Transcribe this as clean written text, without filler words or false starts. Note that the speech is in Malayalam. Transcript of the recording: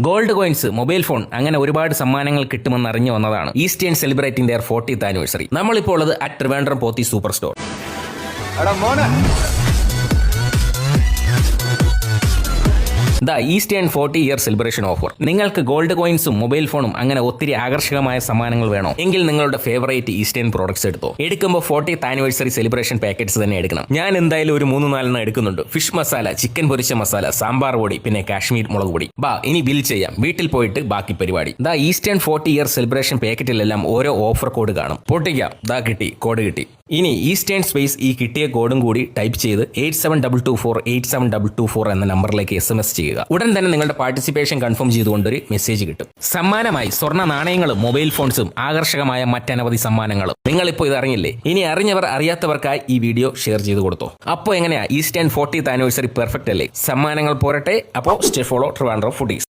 ഗോൾഡ് കോയിൻസ്, മൊബൈൽ ഫോൺ അങ്ങനെ ഒരുപാട് സമ്മാനങ്ങൾ കിട്ടുമെന്ന് അറിഞ്ഞു വന്നതാണ് eastern celebrating there 40th anniversary. നമ്മളിപ്പോൾ ഉള്ളത് at Trivandrum Pothys super store. The eastern 40-year celebration offer. നിങ്ങൾക്ക് ഗോൾഡ് കോയിൻസും മൊബൈൽ ഫോണും അങ്ങനെ ഒത്തിരി ആകർഷകമായ സമ്മാനങ്ങൾ വേണോ എങ്കിൽ നിങ്ങളുടെ ഫേവറേറ്റ് ഈസ്റ്റേൺ പ്രോഡക്ട്സ് എടുത്തോ. എടുക്കുമ്പോൾ 40th ആനിവേഴ്സറി സെലിബ്രേഷൻ പാക്കറ്റ്സ് തന്നെ എടുക്കണം. ഞാൻ എന്തായാലും ഒരു 3-4 എടുക്കുന്നുണ്ട്. ഫിഷ് മസാല, ചിക്കൻ പൊരിച്ച മസാല, സാമ്പാർ പൊടി, പിന്നെ കാശ്മീർ മുളക് പൊടി. ഇനി ബിൽ ചെയ്യാം, വീട്ടിൽ പോയിട്ട് ബാക്കി പരിപാടി. ദ ഈസ്റ്റേൺ 40-year സെലിബ്രേഷൻ പാക്കറ്റിലെല്ലാം ഓരോ ഓഫർ കോഡ് കാണും. പൊട്ടിക്കാം, കിട്ടി, കോഡ് കിട്ടി. ഇനി ഈസ്റ്റേൺ സ്പേസ് ഈ കിട്ടിയ കോഡും കൂടി ടൈപ്പ് ചെയ്ത് 8722487224 എന്ന നമ്പറിലേക്ക് SMS ചെയ്യുക. ഉടൻ തന്നെ നിങ്ങളുടെ പാർട്ടിസിപ്പേഷൻ കൺഫേം ചെയ്തുകൊണ്ടൊരു മെസ്സേജ് കിട്ടും. സമ്മാനമായി സ്വർണ്ണ നാണയങ്ങളും മൊബൈൽ ഫോൺസും ആകർഷകമായ മറ്റനവധി സമ്മാനങ്ങളും. നിങ്ങളിപ്പോൾ ഇത് അറിഞ്ഞില്ലേ? ഇനി അറിഞ്ഞവർ അറിയാത്തവർക്കായി ഈ വീഡിയോ ഷെയർ ചെയ്ത് കൊടുത്തോ. അപ്പോൾ എങ്ങനെയാ ഈസ്റ്റേൺ 40th ആനിവേഴ്സറി പെർഫെക്റ്റ് അല്ലേ? സമ്മാനങ്ങൾ പോരട്ടെ. അപ്പോൾ സ്റ്റേ ഫോളോ ട്രിവാൻഡ്രം ഫുഡീസ്.